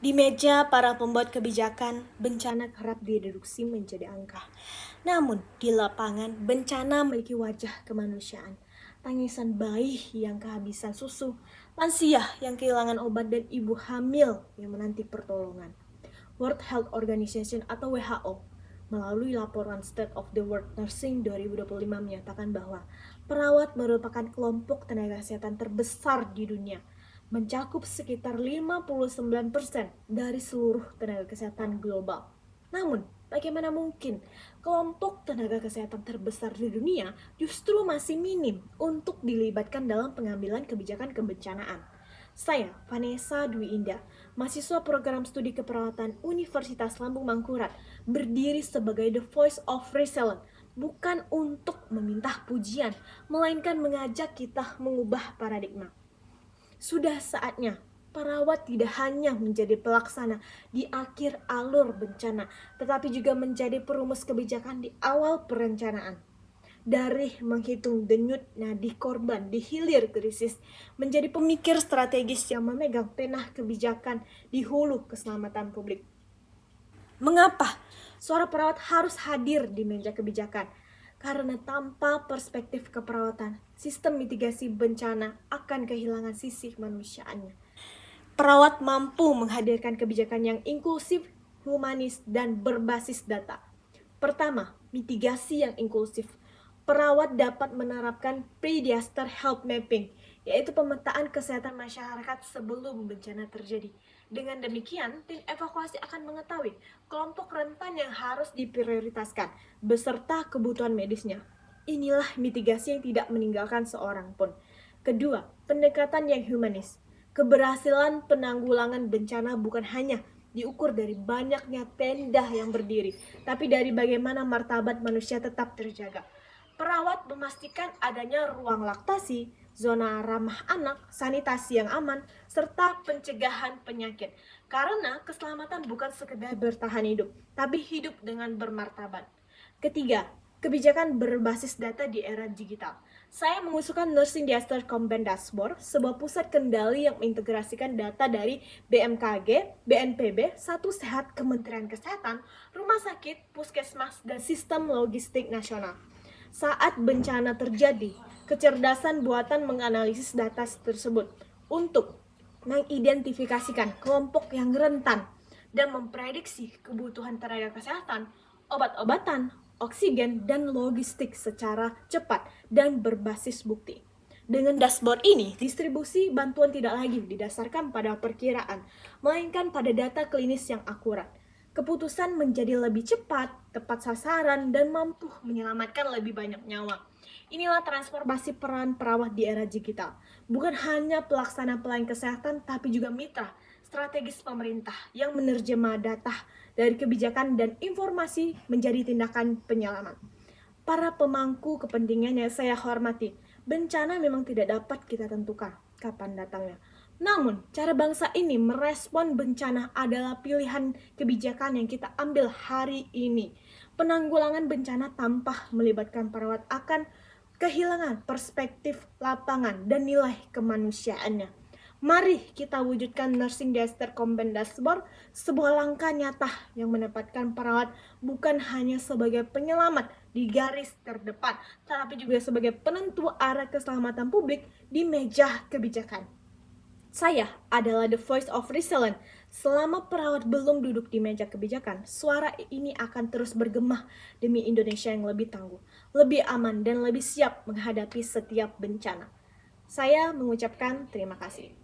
Di meja para pembuat kebijakan, bencana kerap direduksi menjadi angka. Namun, di lapangan, bencana memiliki wajah kemanusiaan. Tangisan bayi yang kehabisan susu, lansia yang kehilangan obat, dan ibu hamil yang menanti pertolongan. World Health Organization atau WHO melalui laporan State of the World Nursing 2025 menyatakan bahwa perawat merupakan kelompok tenaga kesehatan terbesar di dunia, mencakup sekitar 59% dari seluruh tenaga kesehatan global. Namun, bagaimana mungkin kelompok tenaga kesehatan terbesar di dunia justru masih minim untuk dilibatkan dalam pengambilan kebijakan kebencanaan? Saya, Vanessa Dwi Indah, mahasiswa program studi keperawatan Universitas Lambung Mangkurat, berdiri sebagai the voice of resilience, bukan untuk meminta pujian, melainkan mengajak kita mengubah paradigma. Sudah saatnya perawat tidak hanya menjadi pelaksana di akhir alur bencana, tetapi juga menjadi perumus kebijakan di awal perencanaan. Dari menghitung denyut nadi korban di hilir krisis, menjadi pemikir strategis yang memegang penah kebijakan di hulu keselamatan publik. Mengapa suara perawat harus hadir di meja kebijakan? Karena tanpa perspektif keperawatan, sistem mitigasi bencana akan kehilangan sisi kemanusiaannya. Perawat mampu menghadirkan kebijakan yang inklusif, humanis, dan berbasis data. Pertama, mitigasi yang inklusif. Perawat dapat menerapkan pre-disaster health mapping, yaitu pemetaan kesehatan masyarakat sebelum bencana terjadi. Dengan demikian, tim evakuasi akan mengetahui kelompok rentan yang harus diprioritaskan, beserta kebutuhan medisnya. Inilah mitigasi yang tidak meninggalkan seorang pun. Kedua, pendekatan yang humanis. Keberhasilan penanggulangan bencana bukan hanya diukur dari banyaknya tenda yang berdiri, tapi dari bagaimana martabat manusia tetap terjaga. Perawat memastikan adanya ruang laktasi, zona ramah anak, sanitasi yang aman, serta pencegahan penyakit. Karena keselamatan bukan sekedar bertahan hidup, tapi hidup dengan bermartabat. Ketiga, kebijakan berbasis data di era digital. Saya mengusulkan Nursing Disaster Command Dashboard, sebuah pusat kendali yang mengintegrasikan data dari BMKG, BNPB, Satu Sehat Kementerian Kesehatan, rumah sakit, puskesmas, dan sistem logistik nasional. Saat bencana terjadi, kecerdasan buatan menganalisis data tersebut untuk mengidentifikasikan kelompok yang rentan dan memprediksi kebutuhan tenaga kesehatan, obat-obatan, oksigen, dan logistik secara cepat dan berbasis bukti. Dengan dashboard ini, distribusi bantuan tidak lagi didasarkan pada perkiraan, melainkan pada data klinis yang akurat. Keputusan menjadi lebih cepat, tepat sasaran, dan mampu menyelamatkan lebih banyak nyawa. Inilah transformasi peran perawat di era digital. Bukan hanya pelaksana pelayanan kesehatan, tapi juga mitra strategis pemerintah yang menerjemah data dari kebijakan dan informasi menjadi tindakan penyelamat. Para pemangku kepentingan yang saya hormati, bencana memang tidak dapat kita tentukan kapan datangnya. Namun, cara bangsa ini merespon bencana adalah pilihan kebijakan yang kita ambil hari ini. Penanggulangan bencana tanpa melibatkan perawat akan kehilangan perspektif lapangan dan nilai kemanusiaannya. Mari kita wujudkan Nursing Disaster Command Dashboard, sebuah langkah nyata yang menempatkan perawat bukan hanya sebagai penyelamat di garis terdepan, tetapi juga sebagai penentu arah keselamatan publik di meja kebijakan. Saya adalah the voice of resilience. Selama perawat belum duduk di meja kebijakan, suara ini akan terus bergema demi Indonesia yang lebih tangguh, lebih aman, dan lebih siap menghadapi setiap bencana. Saya mengucapkan terima kasih.